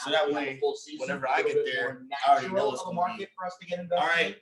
So that way, whenever I get there, I already know it's going to be. For us to get invested. All right.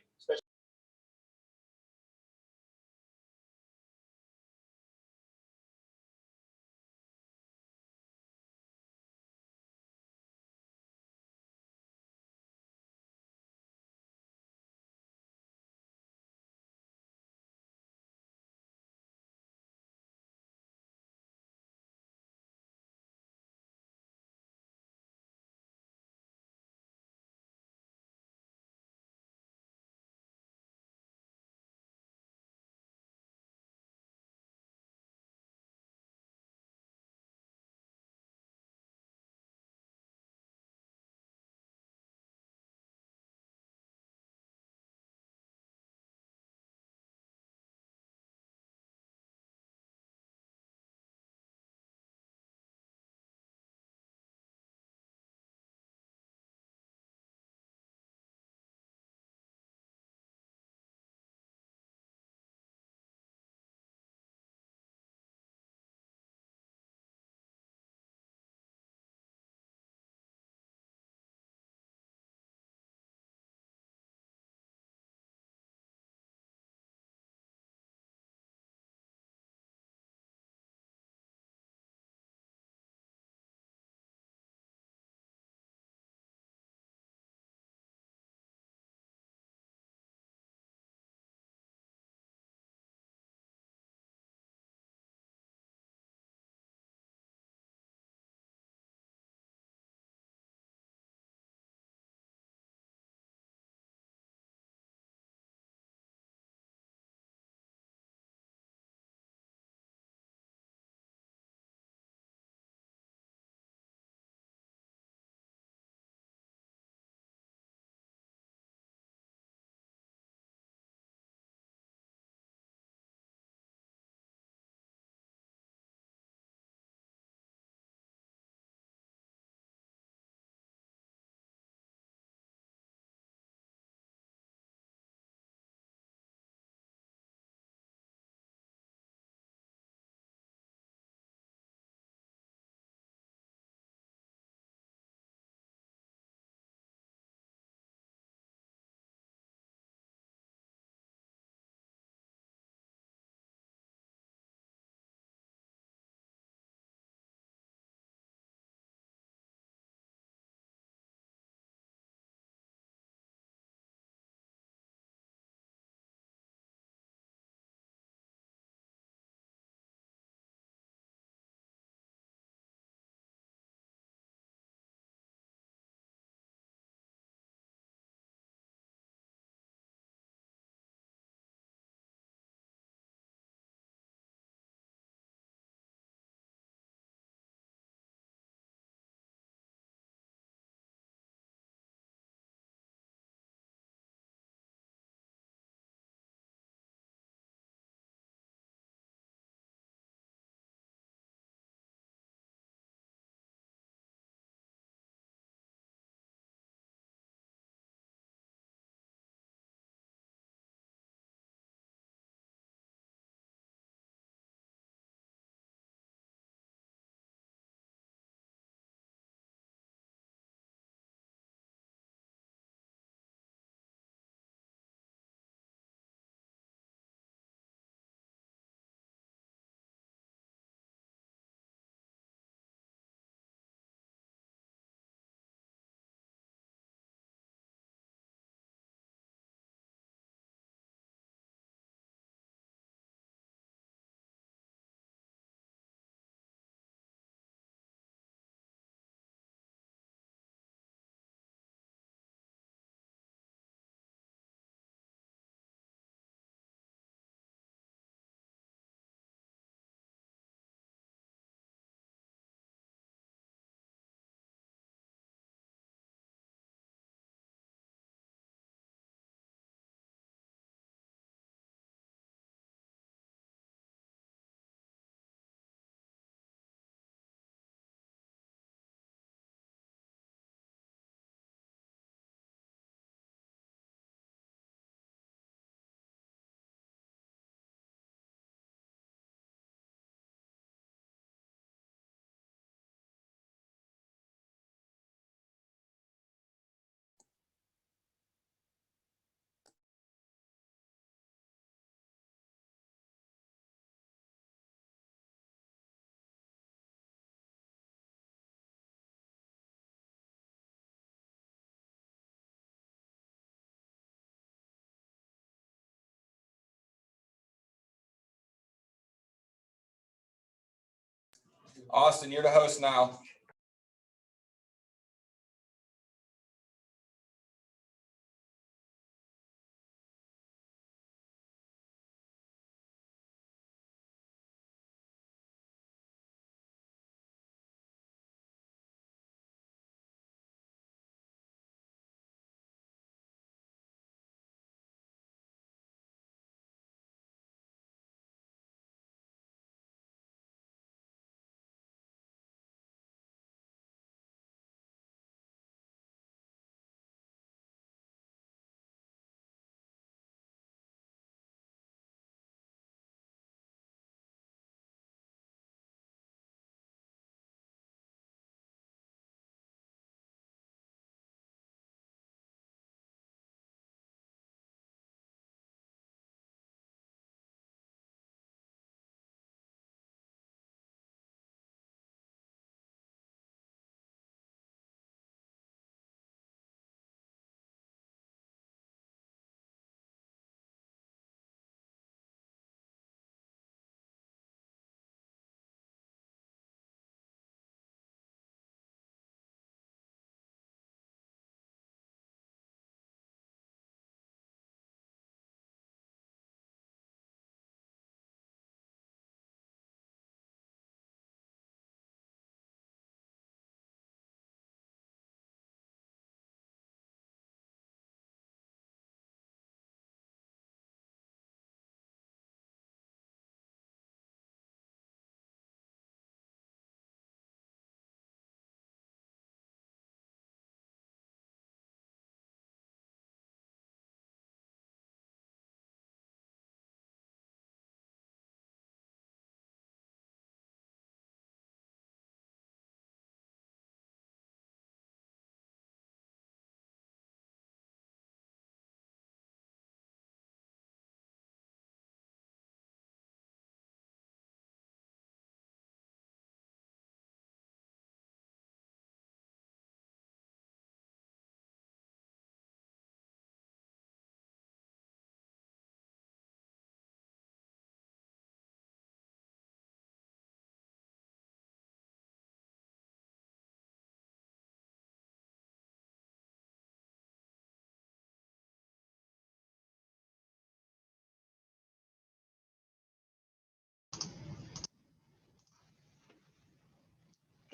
Austin, you're the host now.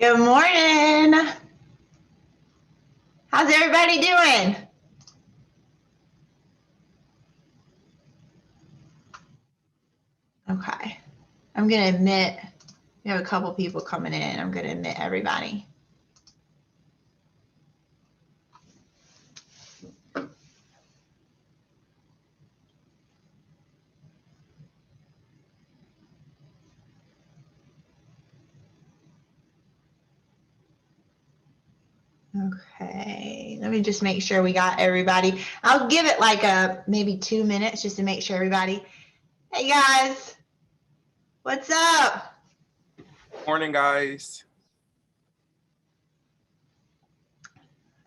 Good morning. How's everybody doing? Okay. I'm going to admit, we have a couple people coming in. I'm going to admit everybody. Okay, let me just make sure we got everybody. I'll give it like maybe 2 minutes just to make sure everybody. Hey guys, what's up? Morning, guys.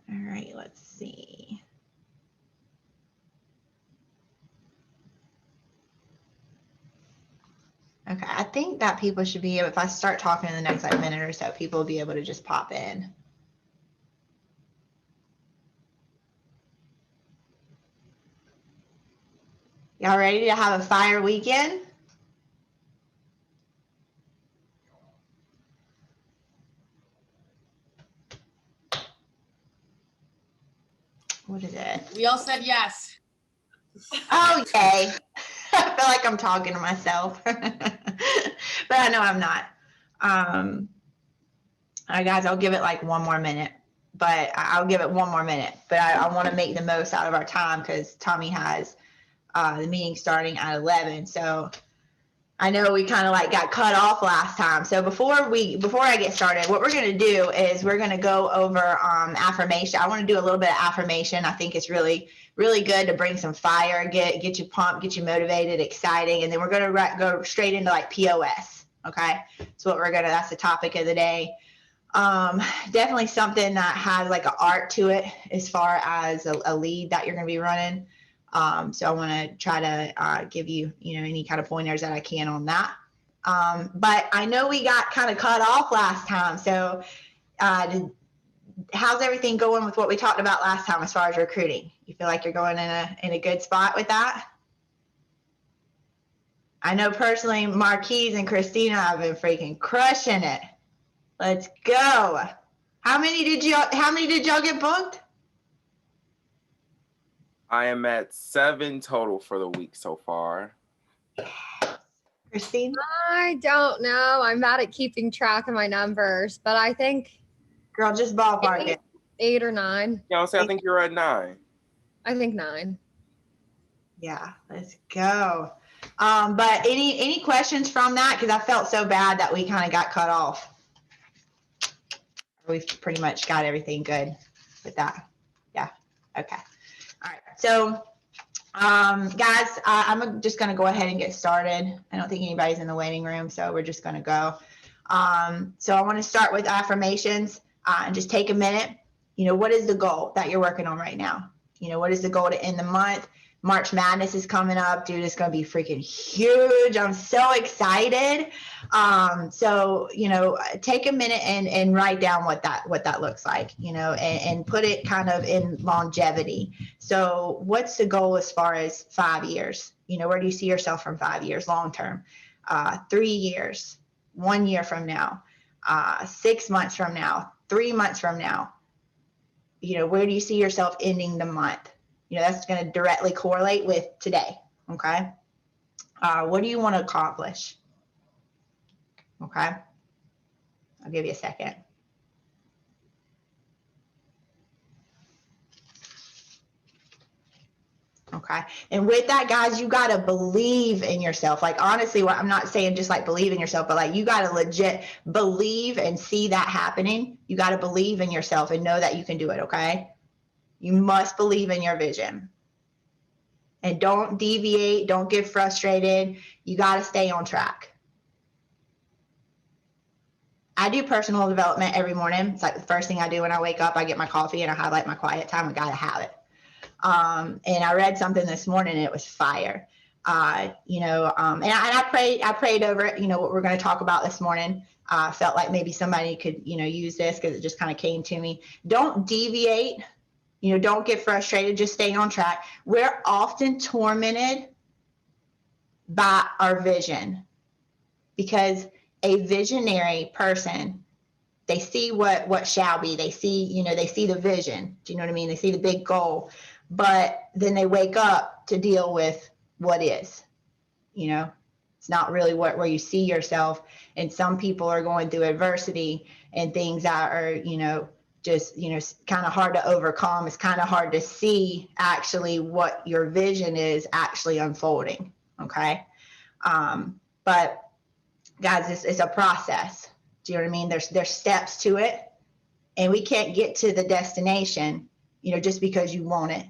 All right, let's see. Okay, I think that people should be able, if I start talking in the next like minute or so, people will be able to just pop in. Y'all ready to have a fire weekend? What is it? We all said yes. Oh, yay. I feel like I'm talking to myself, but I know I'm not. All right, guys, I'll give it like 1 more minute, but I'll give it 1 more minute, but I want to make the most out of our time because Tommy has the meeting starting at 11. So I know we kind of like got cut off last time. So before I get started, what we're going to do is we're going to go over affirmation. I want to do a little bit of affirmation. I think it's really, really good to bring some fire, get you pumped, get you motivated, exciting. And then we're going to go straight into like POS. Okay. So that's the topic of the day. Definitely something that has like an art to it as far as a lead that you're going to be running. So I want to try to give you, any kind of pointers that I can on that. But I know we got kind of cut off last time. So how's everything going with what we talked about last time as far as recruiting? You feel like you're going in a good spot with that? I know personally, Marquise and Christina have been freaking crushing it. Let's go. How many did y'all get booked? I am at 7 total for the week so far. Christine? I don't know. I'm bad at keeping track of my numbers, but I think Girl, just ballpark it. 8 or 9. You know, I think you're at 9. I think 9. Yeah, let's go. But any questions from that? Because I felt so bad that we kind of got cut off. We've pretty much got everything good with that. Yeah. Okay. All right. So, guys, I'm just going to go ahead and get started. I don't think anybody's in the waiting room, so we're just going to go. So I want to start with affirmations and just take a minute. You know, what is the goal that you're working on right now? You know, what is the goal to end the month? March Madness is coming up, dude. It's going to be freaking huge. I'm so excited. So, you know, take a minute and write down what that looks like, you know, and put it kind of in longevity. So what's the goal as far as 5 years? You know, where do you see yourself from 5 years, long-term, 3 years, 1 year from now, 6 months from now, 3 months from now? You know, where do you see yourself ending the month? You know, that's going to directly correlate with today. Okay. What do you want to accomplish? Okay. I'll give you a second. Okay. And with that, guys, you got to believe in yourself. Like, honestly, what I'm not saying just like believe in yourself, but like you got to legit believe and see that happening. You got to believe in yourself and know that you can do it. Okay. You must believe in your vision. And don't deviate. Don't get frustrated. You got to stay on track. I do personal development every morning. It's like the first thing I do when I wake up. I get my coffee and I highlight my quiet time. I got to have it. And I read something this morning and it was fire. You know, and I prayed over it, you know, what we're going to talk about this morning. Felt like maybe somebody could, you know, use this because it just kind of came to me. Don't deviate. You know, don't get frustrated. Just stay on track. We're often tormented by our vision because a visionary person, they see what shall be. They see, you know, they see the vision. Do you know what I mean? They see the big goal, but then they wake up to deal with what is, you know, it's not really where you see yourself. And some people are going through adversity and things that are, you know, just, you know, kind of hard to overcome. It's kind of hard to see actually what your vision is actually unfolding. Okay. But guys, it's a process. Do you know what I mean? There's steps to it, and we can't get to the destination, you know, just because you want it,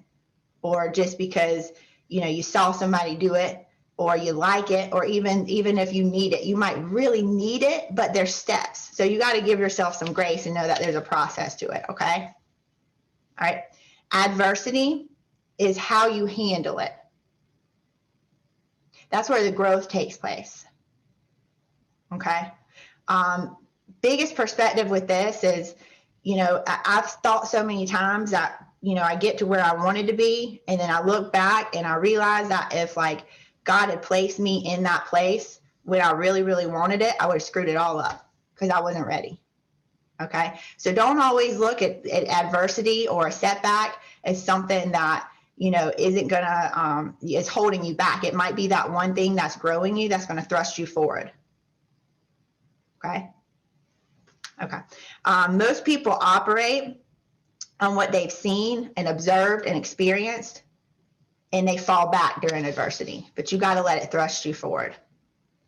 or just because, you know, you saw somebody do it, or you like it, or even if you need it. You might really need it, but there's steps. So you got to give yourself some grace and know that there's a process to it. Okay. All right. Adversity is how you handle it. That's where the growth takes place. Okay. Biggest perspective with this is, you know, I've thought so many times that, you know, I get to where I wanted to be, and then I look back and I realize that if like God had placed me in that place when I really, really wanted it, I would have screwed it all up because I wasn't ready. Okay. So don't always look at adversity or a setback as something that, you know, isn't gonna, is holding you back. It might be that one thing that's growing you, that's going to thrust you forward. Okay. Okay. Most people operate on what they've seen and observed and experienced, and they fall back during adversity, but you got to let it thrust you forward.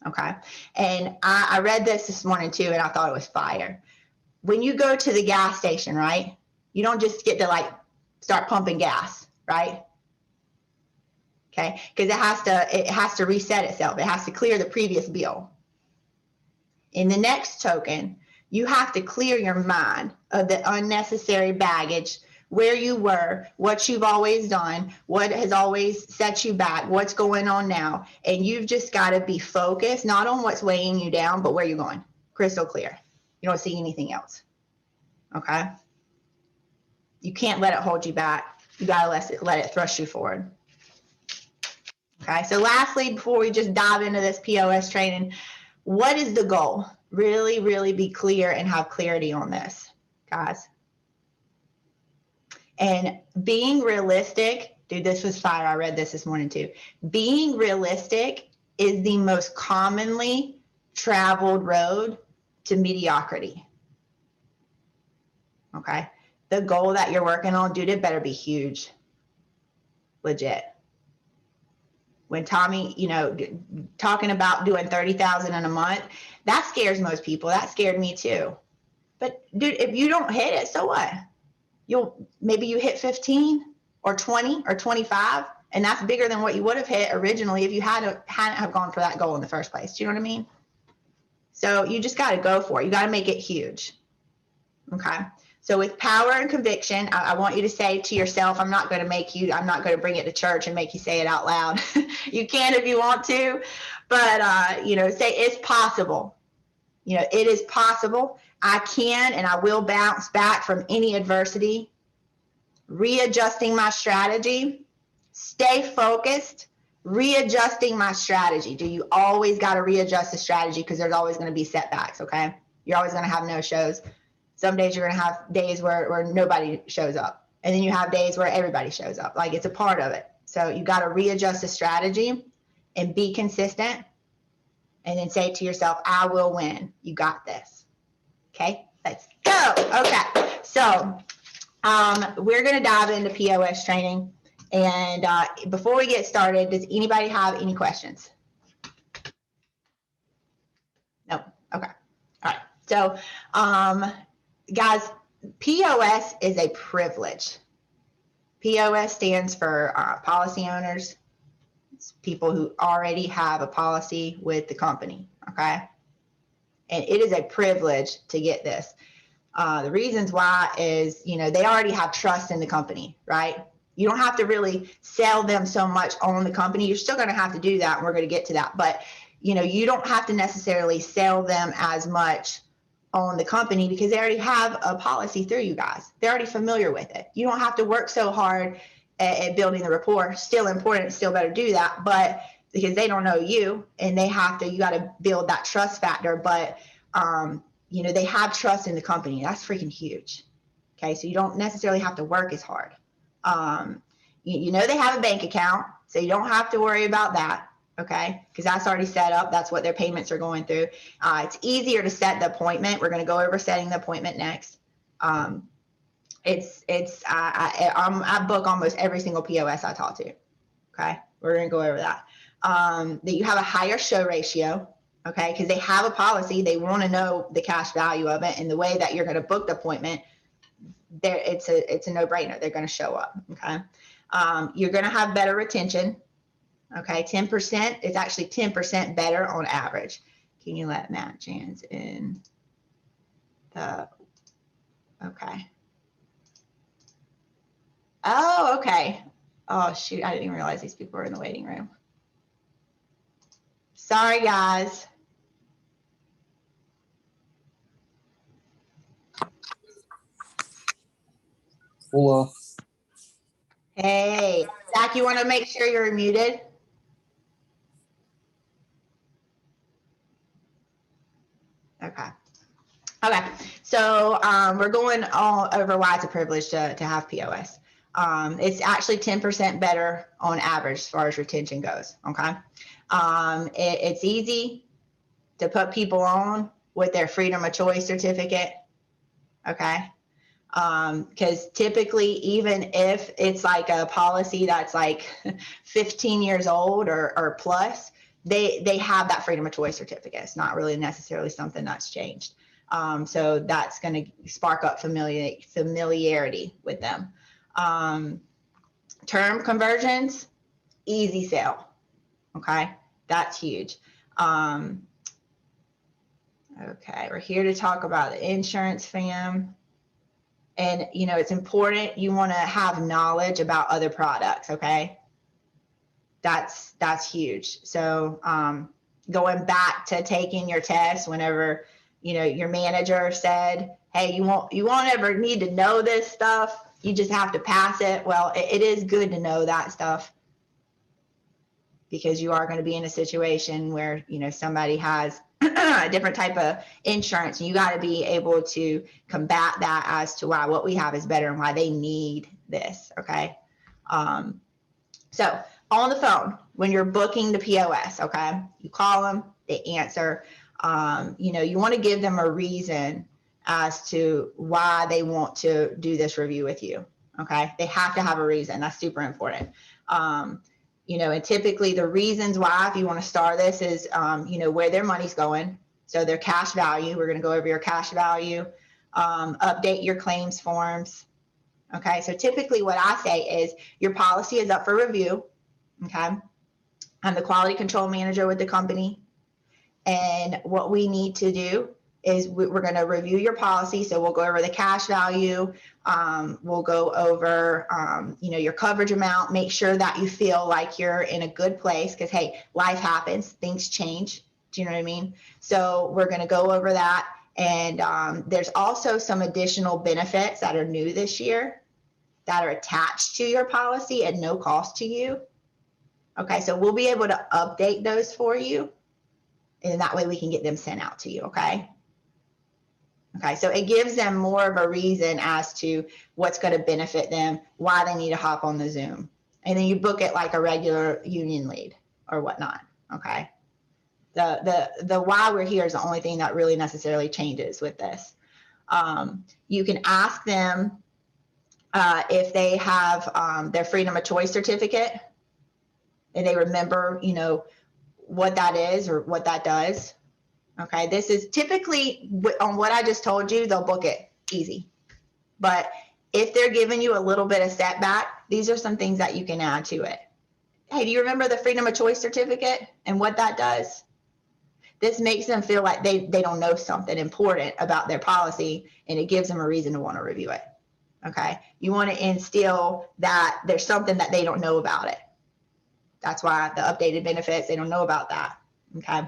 Okay. And I read this morning too, and I thought it was fire. When you go to the gas station, right, you don't just get to like start pumping gas, right? Okay. Because it has to reset itself. It has to clear the previous bill. In the next token, you have to clear your mind of the unnecessary baggage where you were, what you've always done, what has always set you back, what's going on now. And you've just got to be focused, not on what's weighing you down, but where you're going. Crystal clear. You don't see anything else. Okay? You can't let it hold you back. You got to let it thrust you forward. Okay? So lastly, before we just dive into this POS training, what is the goal? Really, really be clear and have clarity on this, guys. And being realistic, dude, this was fire. I read this morning too. Being realistic is the most commonly traveled road to mediocrity. Okay. The goal that you're working on, dude, it better be huge. Legit. When Tommy, you know, talking about doing 30,000 in a month, that scares most people. That scared me too. But dude, if you don't hit it, so what? Maybe you hit 15 or 20 or 25, and that's bigger than what you would have hit originally if you hadn't have gone for that goal in the first place. Do you know what I mean? So you just got to go for it. You got to make it huge. Okay. So with power and conviction, I want you to say to yourself, I'm not going to bring it to church and make you say it out loud. You can if you want to, but, you know, say it's possible. You know, it is possible. I can and I will bounce back from any adversity. Readjusting my strategy. Stay focused. Readjusting my strategy. Do you always got to readjust the strategy? Because there's always going to be setbacks, okay? You're always going to have no shows. Some days you're going to have days where nobody shows up. And then you have days where everybody shows up. Like, it's a part of it. So you got to readjust the strategy and be consistent. And then say to yourself, I will win. You got this. Okay, let's go. Okay, so we're going to dive into POS training. And before we get started, does anybody have any questions? No. Okay. All right. So, guys, POS is a privilege. POS stands for policy owners. It's people who already have a policy with the company. Okay. And it is a privilege to get this. The reasons why is, you know, they already have trust in the company, right? You don't have to really sell them so much on the company. You're still going to have to do that, and we're going to get to that. But, you know, you don't have to necessarily sell them as much on the company because they already have a policy through you guys. They're already familiar with it. You don't have to work so hard at building the rapport. Still important, still better do that. But because they don't know you, and you got to build that trust factor. But, you know, they have trust in the company. That's freaking huge. Okay. So you don't necessarily have to work as hard. You know, they have a bank account, so you don't have to worry about that. Okay. Because that's already set up. That's what their payments are going through. It's easier to set the appointment. We're going to go over setting the appointment next. I book almost every single POS I talk to. Okay. We're going to go over that. That you have a higher show ratio. Okay. Because they have a policy. They want to know the cash value of it, and the way that you're going to book the appointment, it's a no-brainer. They're going to show up. Okay. You're going to have better retention. Okay. 10% is actually 10% better on average. Can you let Matt Jans in the, okay. Oh, okay. Oh shoot. I didn't even realize these people were in the waiting room. Sorry, guys. Hello. Hey, Zach, you want to make sure you're muted? Okay. Okay. So we're going all over why it's a privilege to have POS. It's actually 10% better on average as far as retention goes. Okay. It's easy to put people on with their freedom of choice certificate. Okay. Because typically, even if it's like a policy that's like 15 years old or plus, they have that freedom of choice certificate. It's not really necessarily something that's changed. So that's going to spark up familiarity with them. Term conversions, easy sale. Okay, that's huge. Okay, we're here to talk about the insurance, fam. And, you know, it's important. You want to have knowledge about other products. Okay. That's huge. So, going back to taking your test whenever, you know, your manager said, hey, you won't ever need to know this stuff. You just have to pass it. Well, it is good to know that stuff, because you are going to be in a situation where, you know, somebody has a different type of insurance, and you got to be able to combat that as to why what we have is better and why they need this. Okay. So on the phone, when you're booking the POS, okay, you call them, they answer. You know, you want to give them a reason as to why they want to do this review with you. Okay. They have to have a reason. That's super important. You know, and typically the reasons why, if you want to start this, is, you know, where their money's going. So their cash value, we're going to go over your cash value, update your claims forms. Okay. So typically what I say is your policy is up for review. Okay. I'm the quality control manager with the company. And what we need to do is we're going to review your policy. So we'll go over the cash value. We'll go over, you know, your coverage amount, make sure that you feel like you're in a good place, because, hey, life happens, things change. Do you know what I mean? So we're going to go over that. And there's also some additional benefits that are new this year that are attached to your policy at no cost to you. Okay, so we'll be able to update those for you, and that way we can get them sent out to you. Okay. Okay, so it gives them more of a reason as to what's going to benefit them, why they need to hop on the Zoom. And then you book it like a regular union lead or whatnot. Okay. The why we're here is the only thing that really necessarily changes with this. You can ask them if they have their freedom of choice certificate, and they remember, you know, what that is or what that does. Okay, this is typically on what I just told you, they'll book it easy. But if they're giving you a little bit of setback, these are some things that you can add to it. Hey, do you remember the freedom of choice certificate and what that does? This makes them feel like they don't know something important about their policy, and it gives them a reason to want to review it. Okay, you want to instill that there's something that they don't know about it. That's why the updated benefits, they don't know about that. Okay.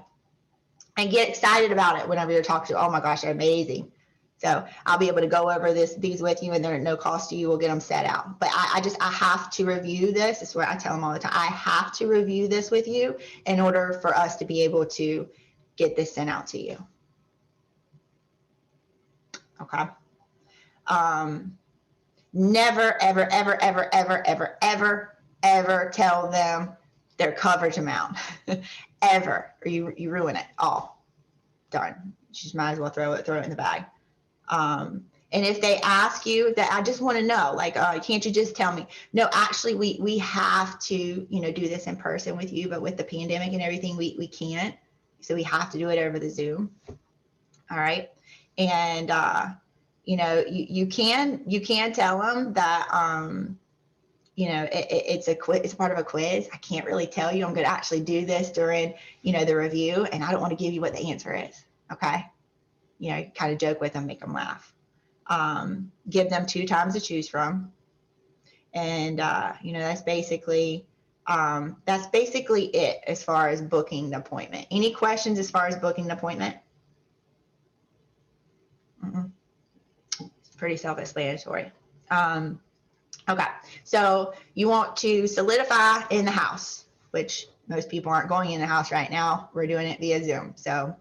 And get excited about it whenever you're talking to, oh my gosh, they're amazing. So I'll be able to go over these with you, and they're at no cost to you. We'll get them set out. But I have to review this. This is what I tell them all the time. I have to review this with you in order for us to be able to get this sent out to you. Okay. Never, ever, ever, ever, ever, ever, ever, ever tell them their coverage amount. Ever, or you ruin it all. Darn. You just might as well throw it in the bag. And if they ask you that, I just want to know, like, can't you just tell me? No, actually, we have to, you know, do this in person with you, but with the pandemic and everything, we can't. So we have to do it over the Zoom. All right. And you know, you can tell them that you know, it's a quiz, it's part of a quiz. I can't really tell you. I'm going to actually do this during, you know, the review, and I don't want to give you what the answer is. Okay. You know, kind of joke with them, make them laugh. Give them 2 times to choose from. And, you know, that's basically it as far as booking the appointment. Any questions as far as booking the appointment? It's pretty self-explanatory. Okay, so you want to solidify in the house, which most people aren't going in the house right now. We're doing it via Zoom. So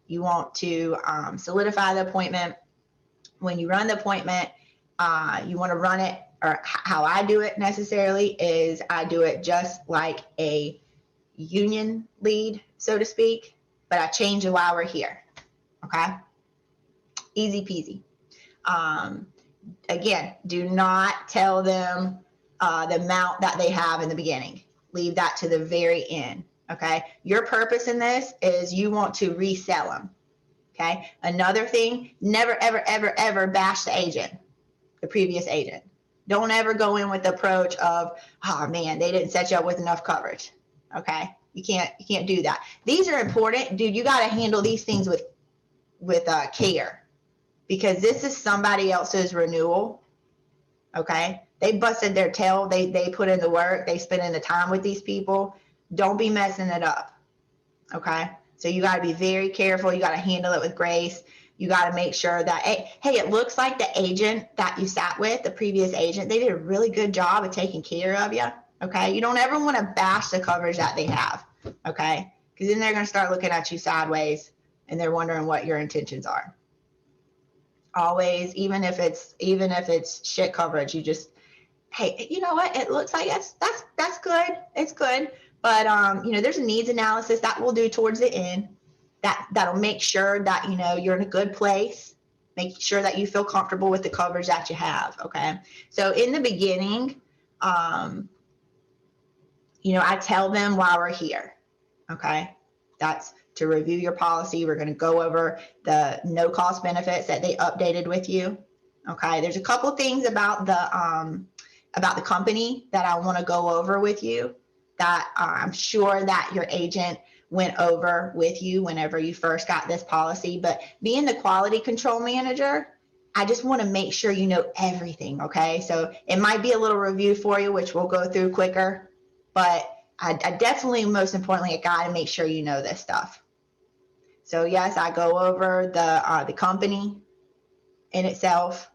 you want to solidify the appointment. When you run the appointment, you want to run it, or how I do it necessarily is I do it just like a union lead, so to speak, but I change it while we're here. Okay, easy peasy. Again, do not tell them the amount that they have in the beginning. Leave that to the very end. Okay. Your purpose in this is you want to resell them. Okay. Another thing, never, ever, ever, ever bash the agent, the previous agent. Don't ever go in with the approach of, oh man, they didn't set you up with enough coverage. Okay. You can't do that. These are important, dude. You got to handle these things with care. because this is somebody else's renewal. Okay. They busted their tail. They put in the work. They spent in the time with these people. Don't be messing it up. Okay. So you got to be very careful. You got to handle it with grace. You got to make sure that, hey, it looks like the agent that you sat with, the previous agent, they did a really good job of taking care of you. Okay. You don't ever want to bash the coverage that they have. Okay. Because then they're going to start looking at you sideways and they're wondering what your intentions are. Always, even if it's shit coverage, you just, hey, you know what? It looks like that's good. It's good. But there's a needs analysis that we'll do towards the end that'll make sure that you're in a good place, make sure that you feel comfortable with the coverage that you have. Okay. So in the beginning, I tell them why we're here. Okay. That's to review your policy. We're going to go over the no cost benefits that they updated with you. Okay. There's a couple things about the company that I want to go over with you that I'm sure that your agent went over with you whenever you first got this policy. But being the quality control manager, I just want to make sure you know everything. Okay. So it might be a little review for you, which we'll go through quicker, but I definitely, most importantly, I got to make sure you know this stuff. So yes, I go over the company in itself,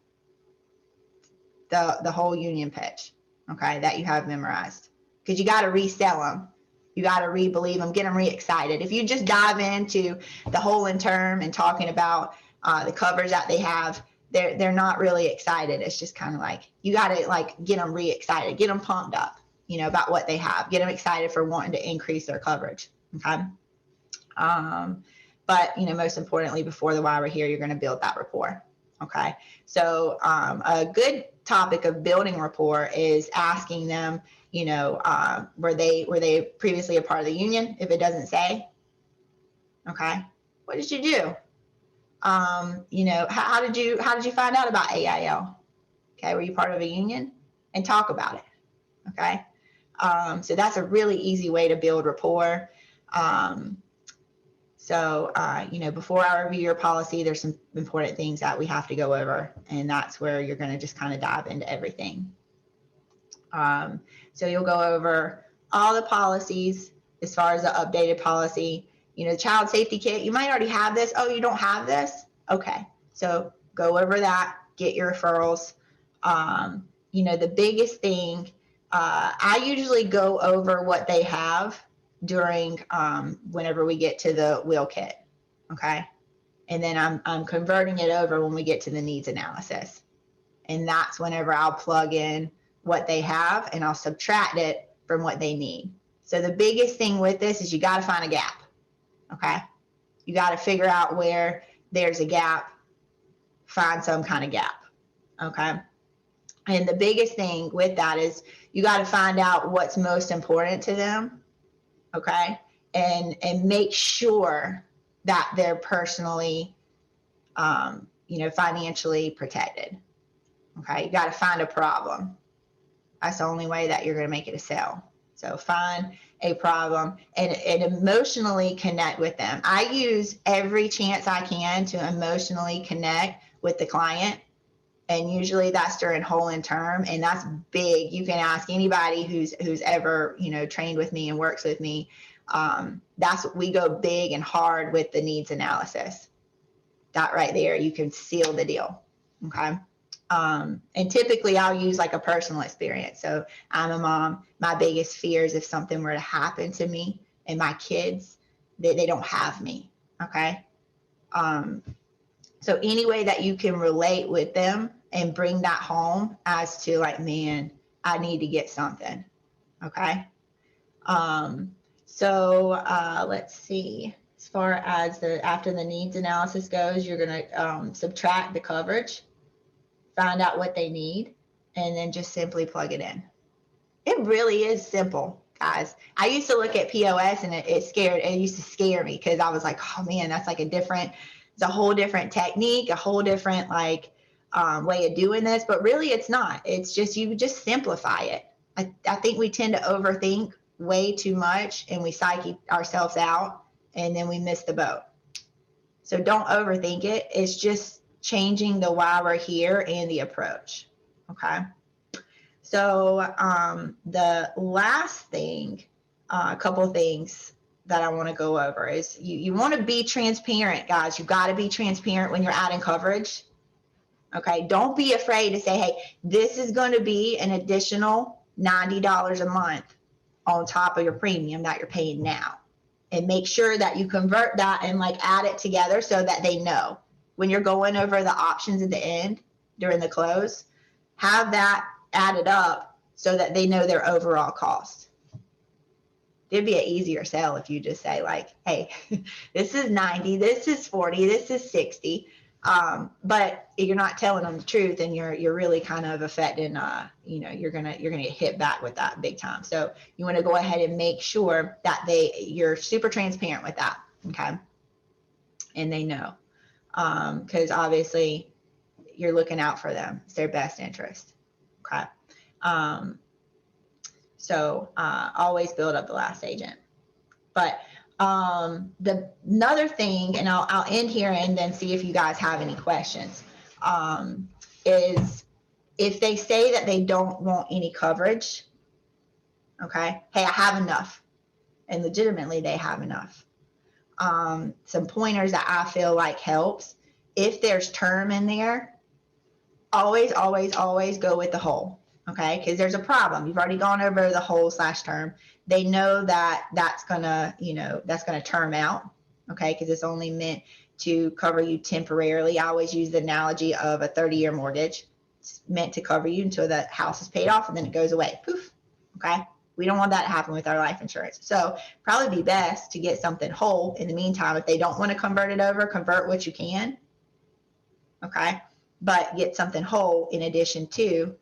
the whole union pitch, okay, that you have memorized, because you got to resell them. You got to re-believe them, get them re-excited. If you just dive into the whole in term and talking about the coverage that they have, they're not really excited. It's just kind of like, you got to get them re-excited, get them pumped up, about what they have, get them excited for wanting to increase their coverage. Okay. But most importantly, before the why we're here, you're going to build that rapport. Okay. So a good topic of building rapport is asking them, were they previously a part of the union? If it doesn't say, okay, what did you do? How did you find out about AIL? Okay. Were you part of a union? And talk about it. Okay. So that's a really easy way to build rapport. So before I review your policy, there's some important things that we have to go over, and that's where you're going to just kind of dive into everything. So you'll go over all the policies as far as the updated policy. The child safety kit, you might already have this. Oh, you don't have this? Okay. So go over that, get your referrals. The biggest thing, I usually go over what they have during whenever we get to the will kit. Okay. And then I'm converting it over when we get to the needs analysis. And that's whenever I'll plug in what they have and I'll subtract it from what they need. So the biggest thing with this is you got to find a gap. Okay. You got to figure out where there's a gap, find some kind of gap. Okay. And the biggest thing with that is you got to find out what's most important to them. Okay. And make sure that they're personally, financially protected. Okay. You got to find a problem. That's the only way that you're going to make it a sale. So find a problem and emotionally connect with them. I use every chance I can to emotionally connect with the client. And usually that's during whole in term, and that's big. You can ask anybody who's ever, trained with me and works with me. We go big and hard with the needs analysis. That right there, you can seal the deal. Okay. And typically I'll use a personal experience. So I'm a mom. My biggest fear is if something were to happen to me and my kids, they don't have me. Okay. So any way that you can relate with them and bring that home as to man, I need to get something. Okay. Let's see, as far as after the needs analysis goes, you're going to subtract the coverage, find out what they need, and then just simply plug it in. It really is simple, guys. I used to look at POS and it used to scare me because I was like, oh man, that's it's a whole different technique, a whole different way of doing this, but really it's not. It's just, you just simplify it. I think we tend to overthink way too much and we psyche ourselves out and then we miss the boat. So don't overthink it. It's just changing the why we're here and the approach. Okay. So the last thing, a couple of things that I want to go over is you want to be transparent, guys. You've got to be transparent when you're adding coverage. Okay. Don't be afraid to say, hey, this is going to be an additional $90 a month on top of your premium that you're paying now. And make sure that you convert that and like add it together so that they know when you're going over the options at the end during the close, have that added up so that they know their overall cost. It'd be an easier sell if you just say like, hey, this is 90, this is 40, this is 60. But you're not telling them the truth, and you're really kind of affecting, you're gonna get hit back with that big time. So you want to go ahead and make sure that you're super transparent with that, okay? And they know, because obviously you're looking out for them. It's their best interest, okay? So always build up the last agent. But another thing, and I'll end here and then see if you guys have any questions, is if they say that they don't want any coverage, okay, hey, I have enough, and legitimately they have enough. Some pointers that I feel like helps, if there's term in there, always go with the whole, okay, because there's a problem. You've already gone over the whole / term. They know that that's gonna term out, okay, because it's only meant to cover you temporarily. I always use the analogy of a 30-year mortgage. It's meant to cover you until the house is paid off and then it goes away, poof, okay? We don't want that to happen with our life insurance. So probably be best to get something whole in the meantime. If they don't want to convert it over, convert what you can, okay? But get something whole in addition to,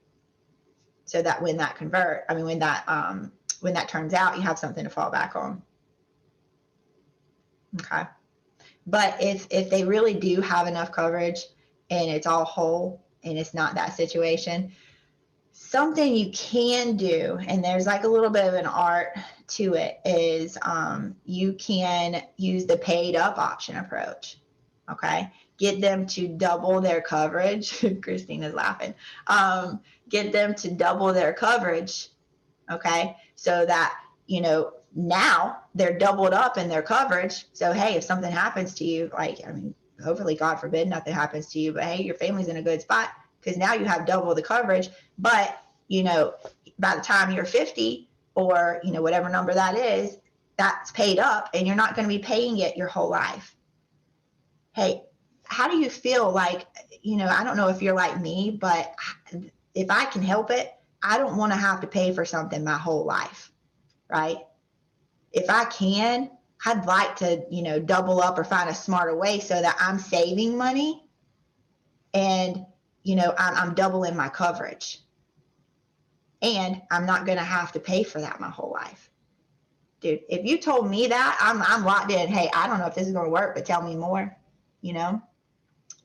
so that when that turns out, you have something to fall back on. Okay. But if they really do have enough coverage and it's all whole and it's not that situation, something you can do, and there's like a little bit of an art to it, is you can use the paid up option approach. Okay. Get them to double their coverage. Christina's laughing. Get them to double their coverage. Okay. So that, now they're doubled up in their coverage. So, hey, if something happens to you, hopefully, God forbid, nothing happens to you, but hey, your family's in a good spot because now you have double the coverage. But, by the time you're 50 or, whatever number that is, that's paid up and you're not going to be paying it your whole life. Hey, how do you feel like, I don't know if you're like me, but if I can help it, I don't want to have to pay for something my whole life, right? If I can, I'd like to, double up or find a smarter way so that I'm saving money and, I'm doubling my coverage. And I'm not going to have to pay for that my whole life. Dude, if you told me that, I'm locked in. Hey, I don't know if this is going to work, but tell me more,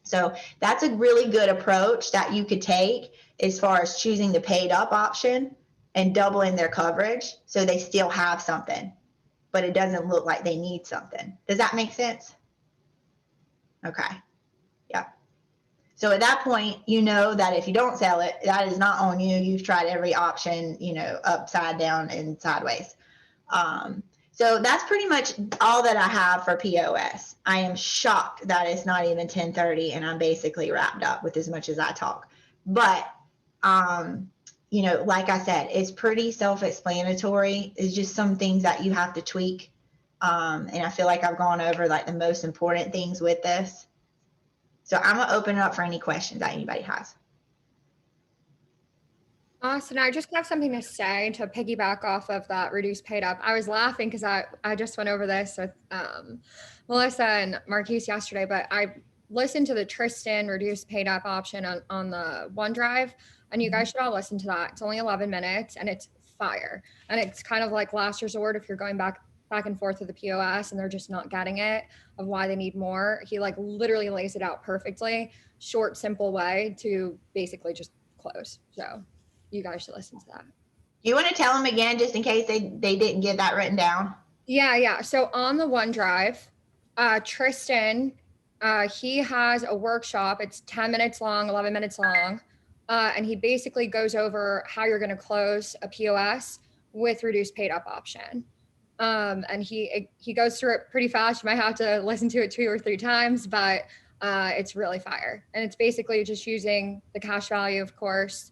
So that's a really good approach that you could take as far as choosing the paid up option and doubling their coverage so they still have something, but it doesn't look like they need something. Does that make sense? Okay. Yeah. So at that point, that if you don't sell it, that is not on you. You've tried every option, upside down and sideways. So that's pretty much all that I have for POS. I am shocked that it's not even 10:30 and I'm basically wrapped up with as much as I talk. But, like I said, it's pretty self-explanatory. It's just some things that you have to tweak. And I feel like I've gone over like the most important things with this. So I'm going to open it up for any questions that anybody has. Austen, I just have something to say to piggyback off of that reduced paid up. I was laughing because I just went over this with Melissa and Marquise yesterday, but I listened to the Tristan reduced paid up option on the OneDrive, and you guys should all listen to that. It's only 11 minutes and it's fire. And it's kind of like last resort if you're going back and forth with the POS and they're just not getting it of why they need more. He like literally lays it out perfectly, short, simple way to basically just close. So you guys should listen to that. You want to tell them again, just in case they didn't get that written down? Yeah. So on the OneDrive, Tristan he has a workshop. It's 10 minutes long, 11 minutes long. And he basically goes over how you're going to close a POS with reduced paid up option. And he goes through it pretty fast. You might have to listen to it 2 or 3 times, but it's really fire. And it's basically just using the cash value, of course,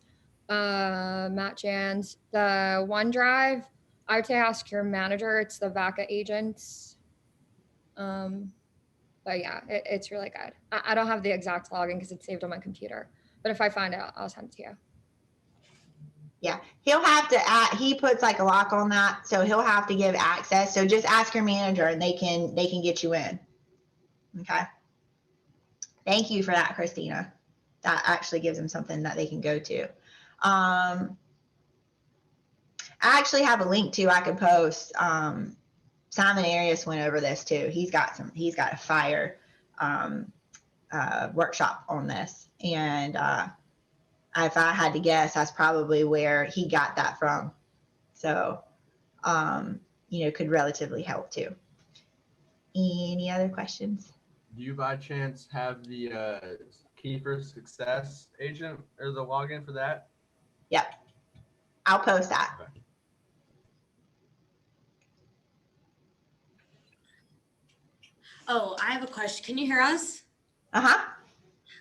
Matt Jan's, the OneDrive. I would say ask your manager. It's the VACA agents. But yeah, it's really good. I don't have the exact login because it's saved on my computer, but if I find it, I'll send it to you. Yeah, he'll have to he puts like a lock on that, so he'll have to give access. So just ask your manager and they can get you in. Okay. Thank you for that, Christina. That actually gives them something that they can go to. I actually have a link too I can post. Simon Arias went over this too. He's got a fire workshop on this, and if I had to guess, that's probably where he got that from. So, could relatively help too. Any other questions? Do you by chance have the key for success agent or the login for that? Yep. I'll post that. Okay. Oh, I have a question. Can you hear us? Uh-huh.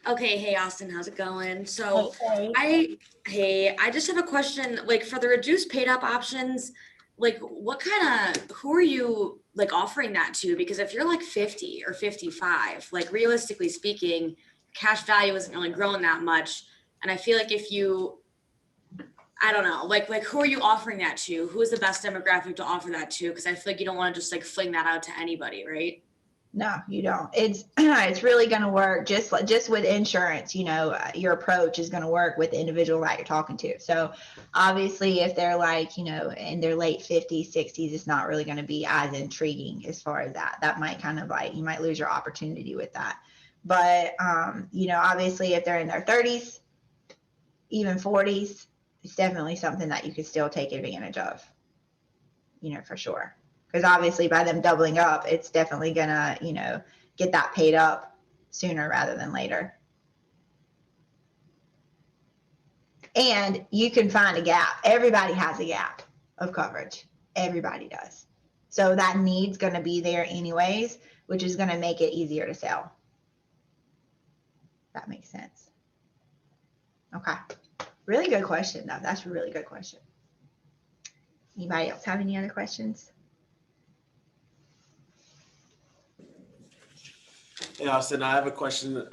Okay. Hey, Austen, how's it going? So Okay. I just have a question, like for the reduced paid up options, like who are you like offering that to? Because if you're like 50 or 55, like realistically speaking, cash value isn't really growing that much. And I feel like I don't know, like who are you offering that to? Who is the best demographic to offer that to? Because I feel like you don't want to just like fling that out to anybody, right? No, you don't. It's really going to work just with insurance. Your approach is going to work with the individual that you're talking to. So obviously if they're like, in their late 50s, 60s, it's not really going to be as intriguing as far as that might kind of like, you might lose your opportunity with that. But, obviously if they're in their 30s, even 40s, it's definitely something that you could still take advantage of, for sure. Because obviously by them doubling up, it's definitely gonna, get that paid up sooner rather than later. And you can find a gap. Everybody has a gap of coverage. Everybody does. So that need's gonna be there anyways, which is gonna make it easier to sell. That makes sense. Okay. Really good question though. That's a really good question. Anybody else have any other questions? Hey, Austin, I have a question.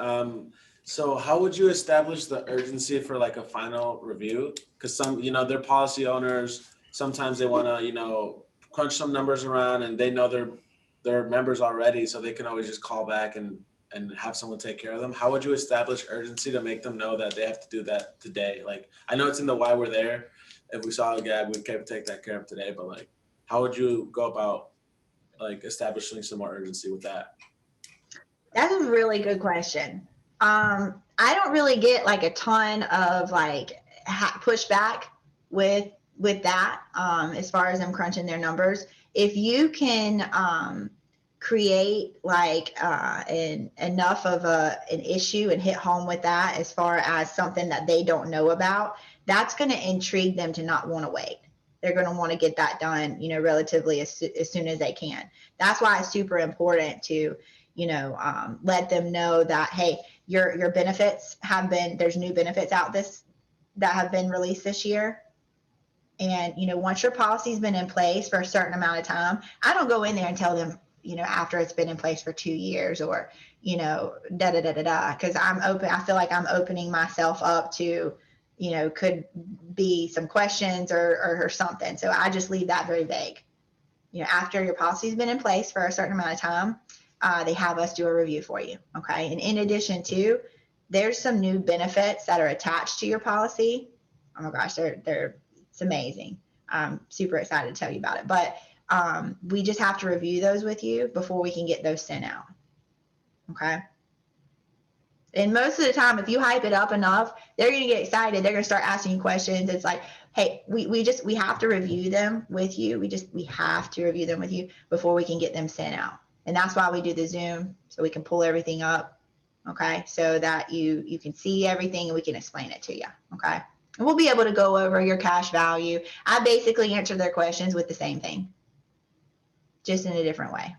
So how would you establish the urgency for like a final review? Because some, they're policy owners. Sometimes they want to, crunch some numbers around and they know they're members already. So they can always just call back and have someone take care of them. How would you establish urgency to make them know that they have to do that today? Like, I know it's in the why we're there. If we saw a gap, we'd take that care of today. But like, how would you go about like establishing some more urgency with that? That's a really good question. I don't really get like a ton of like pushback with that as far as them crunching their numbers. If you can create like enough of an issue and hit home with that as far as something that they don't know about, that's going to intrigue them to not want to wait. They're going to want to get that done, relatively as soon as they can. That's why it's super important to let them know that, hey, your benefits there's new benefits out that have been released this year. And, once your policy's been in place for a certain amount of time, I don't go in there and tell them, after it's been in place for 2 years or, because I'm open. I feel like I'm opening myself up to, could be some questions or something. So I just leave that very vague. After your policy's been in place for a certain amount of time, they have us do a review for you. Okay. And in addition to, there's some new benefits that are attached to your policy. Oh my gosh, it's amazing. I'm super excited to tell you about it, but we just have to review those with you before we can get those sent out. Okay. And most of the time, if you hype it up enough, they're going to get excited. They're going to start asking you questions. It's like, hey, we have to review them with you. We have to review them with you before we can get them sent out. And that's why we do the Zoom, so we can pull everything up, okay? So that you can see everything and we can explain it to you, okay? And we'll be able to go over your cash value. I basically answer their questions with the same thing, just in a different way.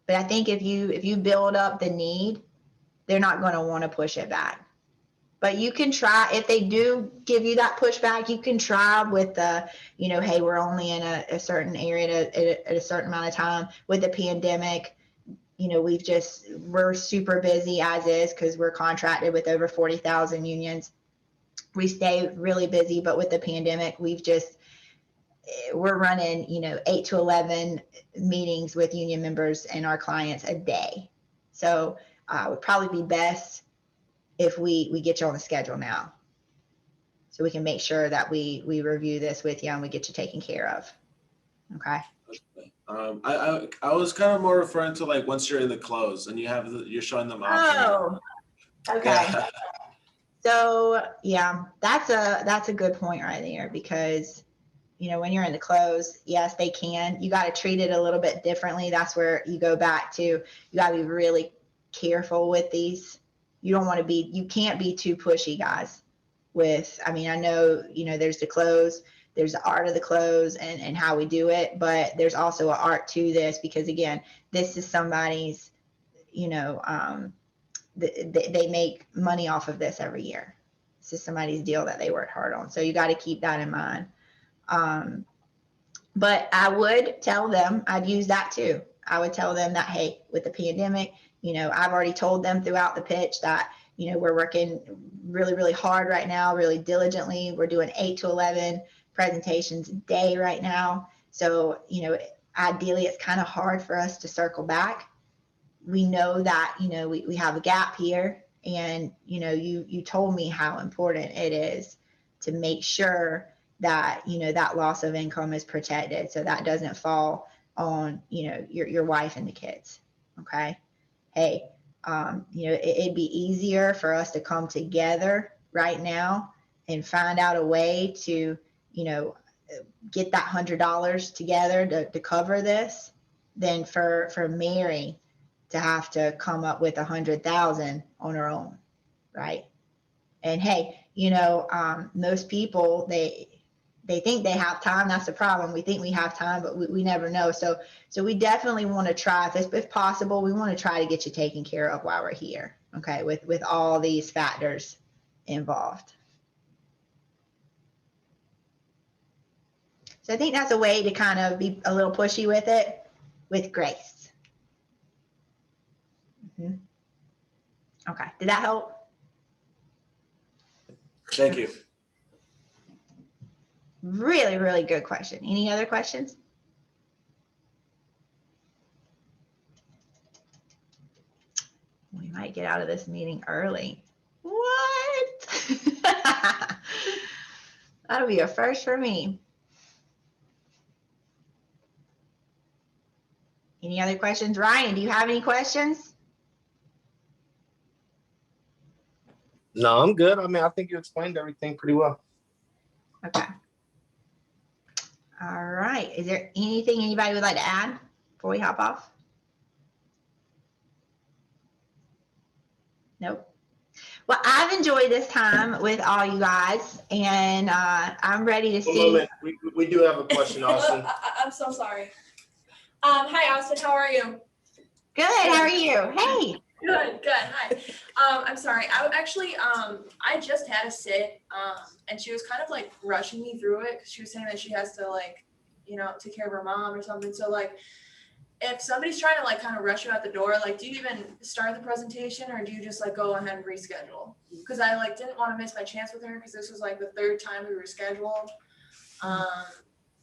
But I think if you build up the need, they're not going to want to push it back. But you can try, if they do give you that pushback, you can try with the, you know, hey, we're only in a certain area at a certain amount of time. With the pandemic, you know, we're super busy as is because we're contracted with over 40,000 unions. We stay really busy, but with the pandemic, we're running, you know, 8 to 11 meetings with union members and our clients a day. So it would probably be best if we get you on the schedule now, so we can make sure that we review this with you and we get you taken care of. Okay. I was kind of more referring to like once you're in the close and you're showing them options. Oh, okay. Yeah. So yeah, that's a good point right there, because you know, when you're in the close, yes, they can. You got to treat it a little bit differently. That's where you go back to, you got to be really careful with these. You can't be too pushy, guys. I know, you know, there's the close, there's the art of the close and how we do it, but there's also an art to this, because again, this is somebody's, you know, they make money off of this every year. This is somebody's deal that they worked hard on. So you got to keep that in mind. But I would tell them, I'd use that too. I would tell them that, hey, with the pandemic, you know, I've already told them throughout the pitch that, you know, we're working really, really hard right now, really diligently. We're doing 8 to 11 presentations a day right now. So, you know, ideally it's kind of hard for us to circle back. We know that, you know, we have a gap here, and, you know, you told me how important it is to make sure that, you know, that loss of income is protected, so that doesn't fall on, you know, your wife and the kids. Okay. Hey, you know, it'd be easier for us to come together right now and find out a way to, you know, get that $100 together to cover this, than for Mary to have to come up with 100,000 on her own. Right. And hey, you know, most people, they think they have time. That's the problem. We think we have time, but we never know. So we definitely want to try, if possible, we want to try to get you taken care of while we're here. Okay. With all these factors involved. So I think that's a way to kind of be a little pushy with it, with grace. Mm-hmm. Okay. Did that help? Thank you. Really, really good question. Any other questions? We might get out of this meeting early. What? That'll be a first for me. Any other questions? Ryan, do you have any questions? No, I'm good. I mean, I think you explained everything pretty well. Okay. All right. Is there anything anybody would like to add before we hop off? Nope. Well, I've enjoyed this time with all you guys, and I'm ready to see. Moment. We do have a question, Austen. I'm so sorry. Hi, Austen. How are you? Good. How are you? Hey. Good. Hi. I'm sorry. I just had a sit, and she was kind of like rushing me through it because she was saying that she has to, like, you know, take care of her mom or something. So, like, if somebody's trying to, like, kind of rush you out the door, like, do you even start the presentation, or do you just, like, go ahead and reschedule? Because I, like, didn't want to miss my chance with her, because this was, like, the third time we rescheduled.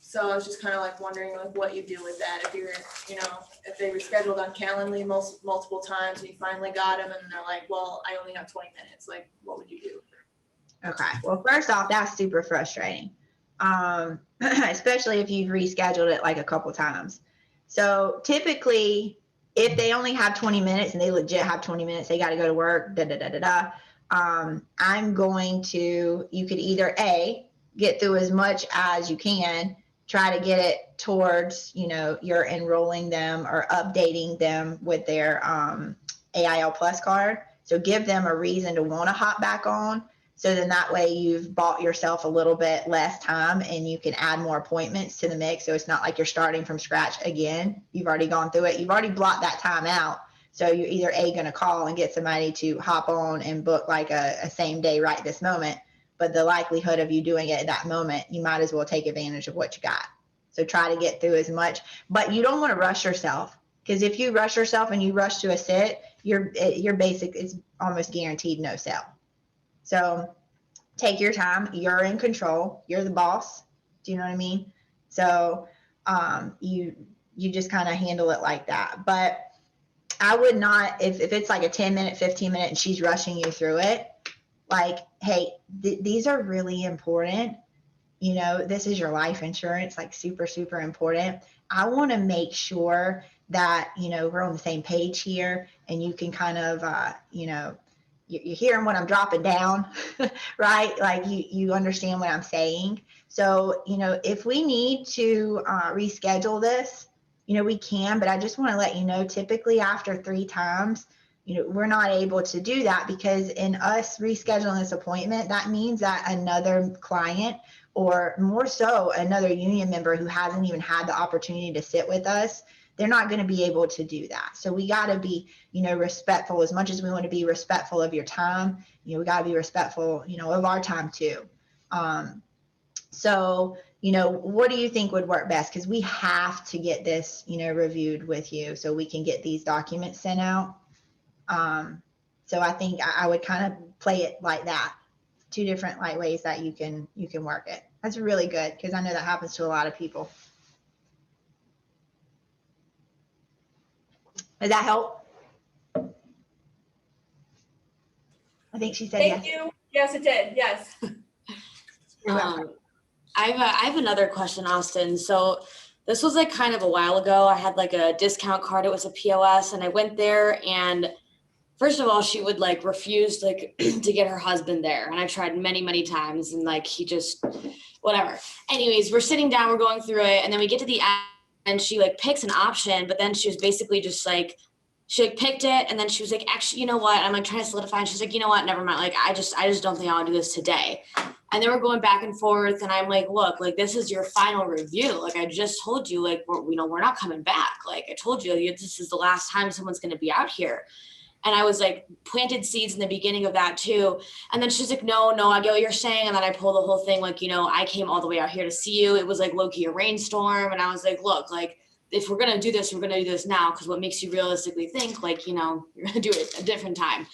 So I was just kind of, like, wondering, like, what you do with that if you're, you know, if they rescheduled on Calendly multiple times and you finally got them and they're like, well, I only have 20 minutes. Like, what would you do? Okay. Well, first off, that's super frustrating, especially if you've rescheduled it like a couple times. So typically, if they only have 20 minutes and they legit have 20 minutes, they got to go to work, I'm going to, you could either A, get through as much as you can, try to get it towards, you're enrolling them or updating them with their AIL Plus card. So give them a reason to want to hop back on. So then that way you've bought yourself a little bit less time and you can add more appointments to the mix. So it's not like you're starting from scratch again. You've already gone through it. You've already blocked that time out. So you're either going to call and get somebody to hop on and book like a same day right this moment. But the likelihood of you doing it at that moment, you might as well take advantage of what you got. So try to get through as much, but you don't want to rush yourself, because if you rush yourself and you rush to a sit, your basic is almost guaranteed no sell. So take your time. You're in control. You're the boss. Do you know what I mean? So you just kind of handle it like that. But I would not, if it's like a 10-minute, 15-minute and she's rushing you through it, like, hey, these are really important. This is your life insurance, like super, super important. I want to make sure that, we're on the same page here and you can kind of, you're hearing what I'm dropping down, right? Like you understand what I'm saying. So, if we need to reschedule this, we can, but I just want to let you know, typically after 3 times, we're not able to do that, because in us rescheduling this appointment, that means that another client, or more so another union member who hasn't even had the opportunity to sit with us, they're not going to be able to do that. So we got to be, respectful. As much as we want to be respectful of your time, we got to be respectful, of our time too. So, what do you think would work best? Because we have to get this, reviewed with you so we can get these documents sent out. So I think I would kind of play it like that. 2 different ways that you can work it. That's really good, because I know that happens to a lot of people. Does that help? I think she said Thank yes. you. Yes, it did. Yes. I have another question, Austen. So this was like kind of a while ago. I had like a discount card. It was a POS, and I went there, and first of all, she would like refuse like to get her husband there. And I tried many, many times, and like he just whatever. Anyways, we're sitting down, we're going through it, and then we get to the end and she like picks an option, but then she was basically just like, she like picked it, and then she was like, actually, you know what? I'm like trying to solidify, and she's like, you know what? Never mind. Like, I just don't think I want to do this today. And then we're going back and forth, and I'm like, look, like this is your final review. Like I just told you, like we're not coming back. Like I told you, this is the last time someone's going to be out here. And I was like planted seeds in the beginning of that too. And then she's like, no, I get what you're saying. And then I pulled the whole thing, like, I came all the way out here to see you. It was like low-key a rainstorm. And I was like, look, like if we're going to do this, we're going to do this now. Cause what makes you realistically think like, you're going to do it a different time.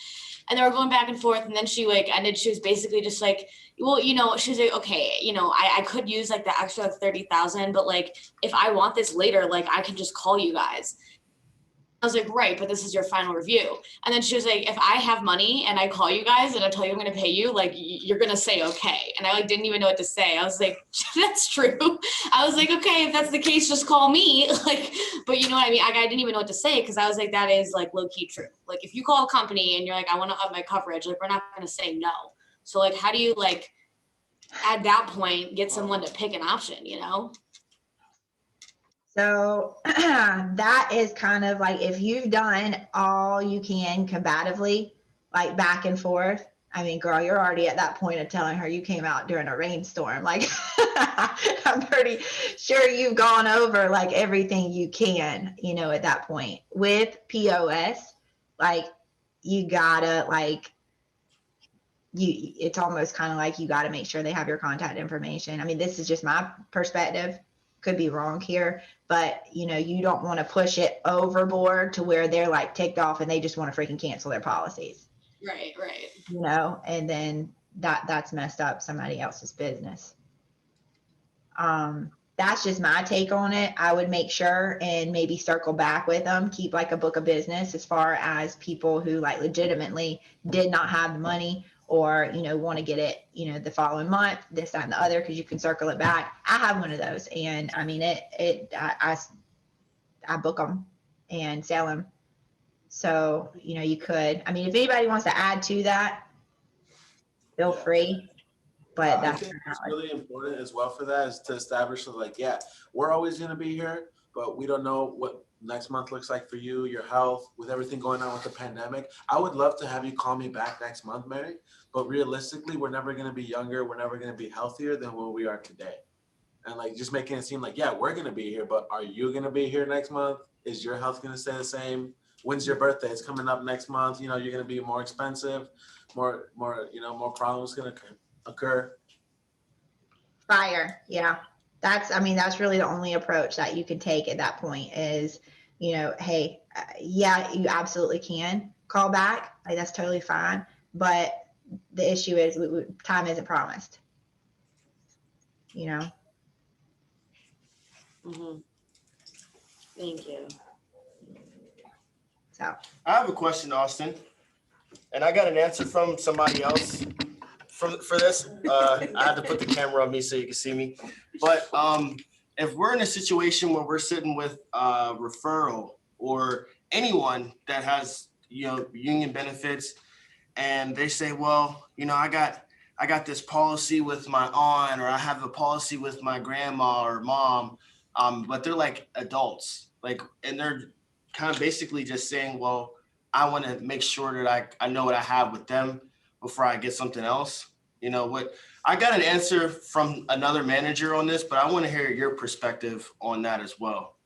And then we're going back and forth. And then she like ended, she was basically just like, well, she was like, okay, I could use like the extra like 30,000, but like, if I want this later, like I can just call you guys. I was like, right, but this is your final review. And then she was like, if I have money and I call you guys and I tell you I'm going to pay you, like, you're going to say, okay. And I like, didn't even know what to say. I was like, that's true. I was like, okay, if that's the case, just call me. Like, but you know what I mean? I didn't even know what to say. Cause I was like, that is like low key true. Like if you call a company and you're like, I want to up my coverage, like we're not going to say no. So like, how do you like, at that point, get someone to pick an option, So that is kind of like, if you've done all you can combatively, like back and forth, I mean, girl, you're already at that point of telling her you came out during a rainstorm. Like, I'm pretty sure you've gone over like everything you can, at that point. With POS, like you gotta like, it's almost kind of like you gotta make sure they have your contact information. I mean, this is just my perspective. Could be wrong here, but you don't want to push it overboard to where they're like ticked off and they just want to freaking cancel their policies. Right. And then that's messed up somebody else's business. That's just my take on it. I would make sure and maybe circle back with them, keep like a book of business as far as people who like legitimately did not have the money, or want to get it the following month, this, that, and the other, because you can circle it back. I have one of those, and I mean I book them and sell them. So you could, I mean, if anybody wants to add to that, feel free. but I that's think not it's like, really important as well for that is to establish that, like, yeah, we're always going to be here, but we don't know what next month looks like for you, your health, with everything going on with the pandemic. I would love to have you call me back next month, Mary, but realistically, we're never going to be younger. We're never going to be healthier than where we are today. And like just making it seem like, yeah, we're going to be here, but are you going to be here next month? Is your health going to stay the same? When's your birthday? It's coming up next month. You know, you're going to be more expensive, more, more problems going to occur. fire. Yeah. That's really the only approach that you can take at that point is, hey, yeah, you absolutely can call back. Like that's totally fine. But the issue is time isn't promised, Mhm. Thank you. So. I have a question, Austin, and I got an answer from somebody else for this. I had to put the camera on me so you can see me. But if we're in a situation where we're sitting with referral or anyone that has union benefits, and they say, well, I got this policy with my aunt, or I have a policy with my grandma or mom, but they're like adults, and they're kind of basically just saying, well, I want to make sure that I know what I have with them before I get something else. What I got an answer from another manager on this, but I want to hear your perspective on that as well.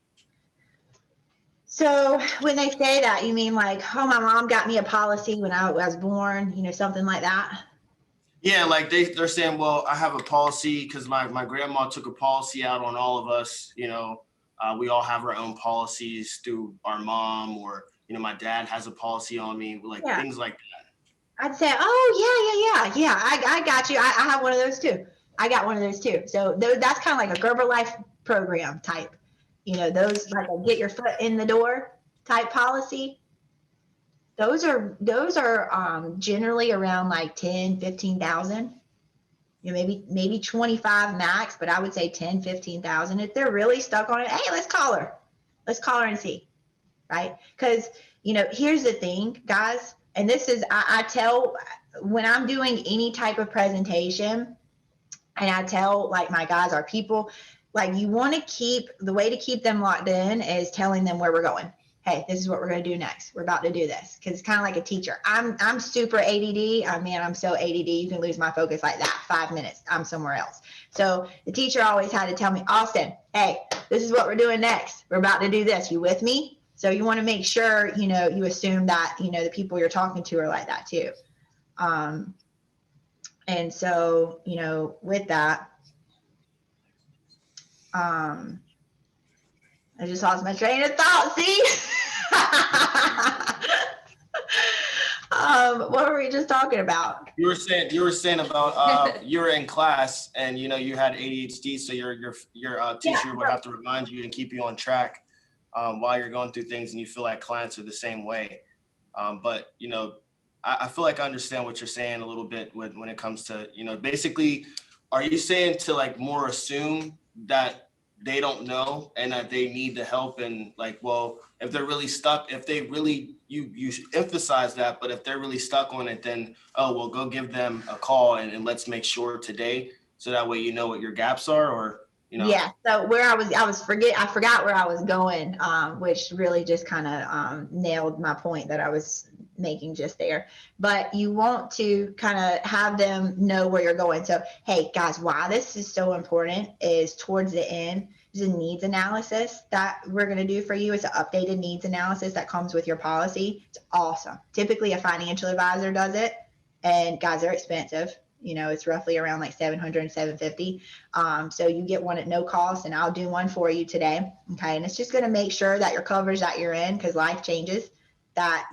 So when they say that, you mean like, oh, my mom got me a policy when I was born, something like that? Yeah, like they're saying, well, I have a policy because my grandma took a policy out on all of us. We all have our own policies through our mom, or my dad has a policy on me, things like that. I'd say, oh yeah. I got you. I have one of those too. I got one of those too. So that's kind of like a Gerber Life program type. Those like a get your foot in the door type policy. Those are generally around like 10, 15,000. Maybe 25 max, but I would say 10, 15,000. If they're really stuck on it, hey, let's call her and see, right? Because here's the thing, guys. And this is, I tell when I'm doing any type of presentation, and I tell like my guys, our people, like you want to keep, the way to keep them locked in is telling them where we're going. Hey, this is what we're going to do next. We're about to do this. Because it's kind of like a teacher. I'm super ADD. I'm so ADD. You can lose my focus like that. 5 minutes, I'm somewhere else. So the teacher always had to tell me, Austin, hey, this is what we're doing next. We're about to do this. You with me? So you want to make sure, you assume that, the people you're talking to are like that too. And so, with that, I just lost my train of thought. See? What were we just talking about? You were saying about you were in class and you had ADHD, so your teacher would have to remind you and keep you on track while you're going through things, and you feel like clients are the same way. But I feel like I understand what you're saying a little bit when it comes to basically, are you saying to like more assume that they don't know and that they need the help, and like, well, if they're really stuck, if they really you emphasize that, but if they're really stuck on it, then go give them a call and let's make sure today, so that way you know what your gaps are, or Yeah. So where I forgot where I was going, which really just kind of nailed my point that I was making just there. But you want to kind of have them know where you're going. So, hey guys, why this is so important is towards the end, there's a needs analysis that we're going to do for you. It's an updated needs analysis that comes with your policy. It's awesome. Typically a financial advisor does it, and guys, they're expensive. It's roughly around like $700 and $750. So you get one at no cost, and I'll do one for you today. Okay. And it's just going to make sure that your coverage that you're in, because life changes, that,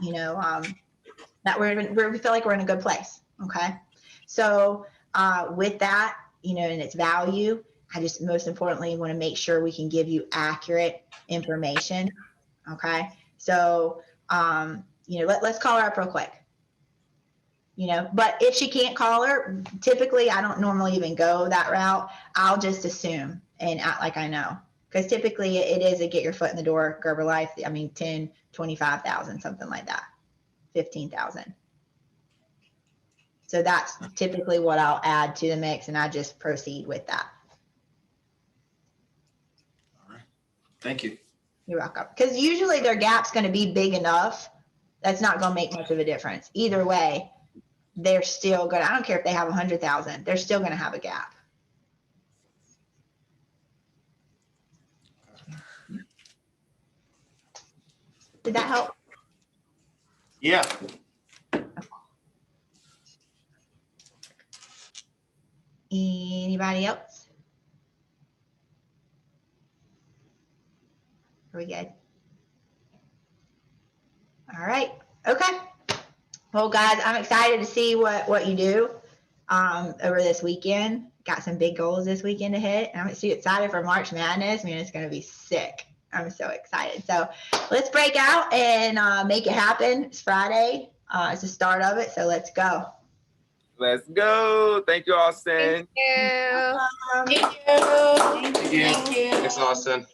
that we feel like we're in a good place. Okay. So with that, and its value, I just most importantly want to make sure we can give you accurate information. Okay. So, let's call her up real quick. But if she can't call her, typically I don't normally even go that route. I'll just assume and act like I know, because typically it is a get your foot in the door Gerber Life. 10, 25,000, something like that, 15,000. So that's typically what I'll add to the mix, and I just proceed with that. Thank you. You're welcome. Because usually their gap's going to be big enough that's not going to make much of a difference. Either way, they're still going to, I don't care if they have 100,000, they're still going to have a gap. Did that help? Yeah. Anybody else? Are we good? All right. Okay. Well, guys, I'm excited to see what you do over this weekend. Got some big goals this weekend to hit. And I'm so excited for March Madness. I mean, it's going to be sick. I'm so excited. So let's break out and make it happen. It's Friday. It's the start of it. So let's go. Let's go. Thank you, Austen. Thank you. Thank you. Thank you. Thank you. Thanks, Austin.